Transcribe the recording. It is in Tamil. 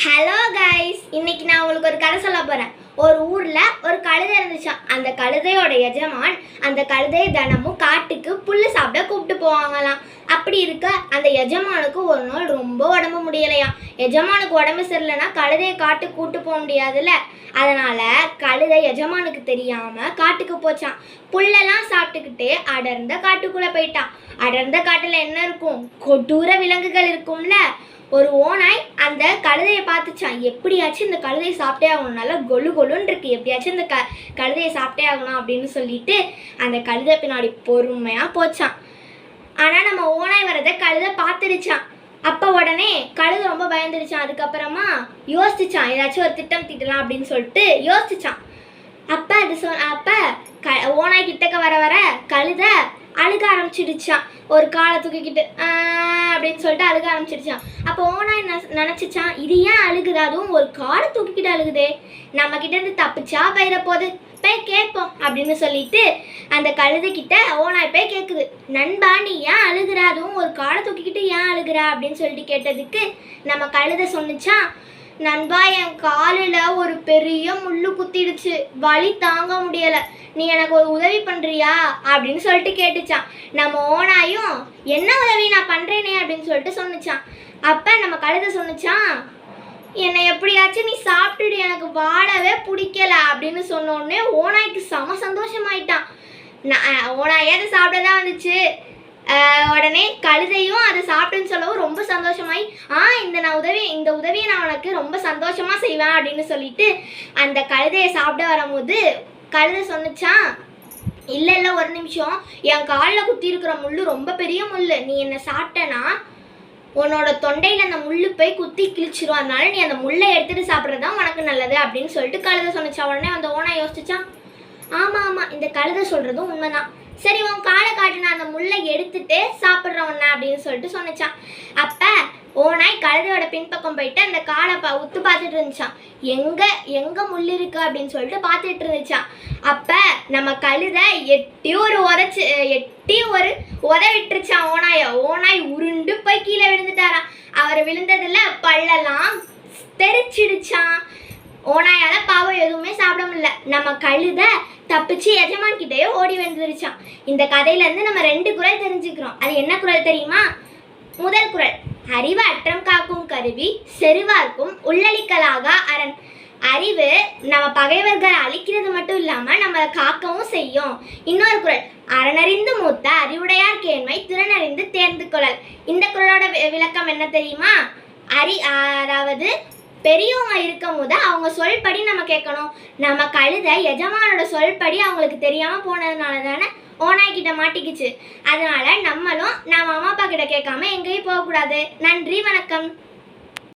ஹலோ கைஸ், இன்னைக்கு நான் உங்களுக்கு ஒரு கதை சொல்ல போறேன். ஒரு ஊர்ல ஒரு கழுதை இருந்துச்சாம். அந்த கழுதையோட எஜமான் அந்த கழுதையை தினமும் காட்டுக்கு புல்லு சாப்பிட கூப்பிட்டு போவாங்களாம். அப்படி இருக்க அந்த எஜமானுக்கு ஒரு நாள் ரொம்ப உடம்பு முடியலையாம். எஜமானுக்கு உடம்பு சரியில்லைன்னா கழுதையை காட்டுக்கு கூப்பிட்டு போக முடியாதுல்ல. அதனால கழுதை எஜமானுக்கு தெரியாம காட்டுக்கு போச்சான். புல்லெல்லாம் சாப்பிட்டுக்கிட்டு அடர்ந்த காட்டுக்குள்ள போயிட்டான். அடர்ந்த காட்டுல என்ன இருக்கும்? கொடூர விலங்குகள் இருக்கும்ல. ஒரு ஓநாய் அந்த கழுதையை பார்த்துச்சான். எப்படியாச்சும் இந்த கழுதையை சாப்பிட்டே ஆகணும், நல்லா கொலு கொலுன்னு இருக்கு, எப்படியாச்சும் இந்த கழுதையை சாப்பிட்டே ஆகணும் அப்படின்னு சொல்லிட்டு அந்த கழுதை பின்னாடி பொறுமையாக போச்சான். ஆனால் நம்ம ஓநாய் வரதை கழுதை பார்த்துடுச்சான். அப்போ உடனே கழுதை ரொம்ப பயந்துடுச்சான். அதுக்கப்புறமா யோசிச்சான், ஏதாச்சும் ஒரு திட்டம் தீட்டலாம் அப்படின்னு சொல்லிட்டு யோசிச்சான். அப்போ ஓநாய் கிட்டக்க வர வர கழுதை அழுக ஆரம்பிச்சிடுச்சான். ஒரு காலை தூக்கிக்கிட்டு அப்படின்னு சொல்லிட்டு அழுக ஆரம்பிச்சிடுச்சான். அப்போ ஓநாய் நினச்சிச்சான், இது ஏன் அழுகுது, அதுவும் ஒரு காலை தூக்கிக்கிட்டு அழுகுதே, நம்ம கிட்ட இருந்து தப்பிச்சா பயிர போகுது, போய் கேட்போம் அப்படின்னு சொல்லிட்டு அந்த கழுதை கிட்ட ஓநாய் போய் கேட்குது. நண்பா, நீ ஏன் அழுகுற, அதுவும் ஒரு காலை தூக்கிக்கிட்டு ஏன் அழுகுற அப்படின்னு சொல்லிட்டு கேட்டதுக்கு நம்ம கழுதை சொன்னிச்சான், நண்பா, என் காலில் ஒரு பெரிய முள்ளு குத்திடுச்சு, வலி தாங்க முடியலை, நீ எனக்கு ஒரு உதவி பண்ணுறியா அப்படின்னு சொல்லிட்டு கேட்டுச்சான். நம்ம ஓனாயும் என்ன உதவி நான் பண்ணுறேனே அப்படின்னு சொல்லிட்டு சொன்னிச்சான். அப்போ நம்ம கழுதை சொன்னிச்சான், என்னை எப்படியாச்சும் நீ சாப்பிட்டுடு, எனக்கு வாழவே பிடிக்கல அப்படின்னு சொன்னோடனே ஓனாய்க்கு செம சந்தோஷமாயிட்டான். ஓனாயே அதை சாப்பிட தான் வந்துச்சு. உடனே கழுதையும் அதை சாப்பிட்டுன்னு சொல்லவும் ரொம்ப சந்தோஷமாயி, இந்த உதவியை நான் உனக்கு ரொம்ப சந்தோஷமா செய்வேன் அப்படின்னு சொல்லிட்டு அந்த கழுதையை சாப்பிட வரும்போது கழுதை சொன்னிச்சான், இல்லை ஒரு நிமிஷம், என் காலில் குத்தி இருக்கிற முள்ளு ரொம்ப பெரிய முள்ளு, நீ என்னை சாப்பிட்டனா உன்னோட தொண்டையில் அந்த முள்ளு போய் குத்தி கிழிச்சிரும், அதனால நீ அந்த முள்ளை எடுத்துட்டு சாப்பிட்றது தான் உனக்கு நல்லது அப்படின்னு சொல்லிட்டு கழுதை சொன்னிச்சா. உடனே அந்த ஓனா யோசிச்சான், ஆமாம் இந்த கழுதை சொல்கிறதும் உண்மைதான், சரி உன் காலை காட்டு, நான் அந்த முள்ளை எடுத்துட்டு சாப்பிட்றேன் ஒன்று அப்படின்னு சொல்லிட்டு சொன்னிச்சான். அப்போ ஓனாய் கழுதையோட பின்பக்கம் போயிட்டு அந்த காலை உத்து பார்த்துட்டு இருந்துச்சான். எங்கே முள் இருக்கு அப்படின்னு சொல்லிட்டு பார்த்துட்டு இருந்துச்சான். அப்போ நம்ம கழுதை எட்டி ஒரு உத விட்டுருச்சான் ஓனாய் உருண்டு போய் கீழே விழுந்துட்டாராம். அவர் விழுந்ததில் பல்லெல்லாம் தெரிச்சிடுச்சான். ஓனாயால பாவம் எதுவுமே சாப்பிட முடியல. நம்ம கழுதை தப்பிச்சு எஜமான் கிட்டேயே ஓடி வந்துருச்சான். இந்த கதையிலேருந்து நம்ம 2 குறள் தெரிஞ்சுக்கிறோம். அது என்ன குறள் தெரியுமா? முதல் குறள், அறிவு அற்றம் காக்கும் கருவி, செருவார்க்கும் உள்ளளிக்கலாக அரண். அறிவு நம்ம பகைவர்களை அழிக்கிறது மட்டும் இல்லாமல் நம்மளை காக்கவும் செய்யும். இன்னொரு குறள், அறனறிந்து மூத்த அறிவுடையார் கேண்மை, திறனறிந்து தேர்ந்து கொள்ளல். இந்த குறளோட விளக்கம் என்ன தெரியுமா? அதாவது பெரியவங்க இருக்கும் போது அவங்க சொல்படி நம்ம கேட்கணும். நம்ம கழுதை எஜமானோட சொல்படி அவங்களுக்கு தெரியாமல் போனதுனால தானே ஓனாய் கிட்ட மாட்டிக்கிச்சு. அதனால நம்மளும் நம்ம அம்மா அப்பா கிட்ட கேட்காம எங்கேயும் போகக்கூடாது. நன்றி, வணக்கம்.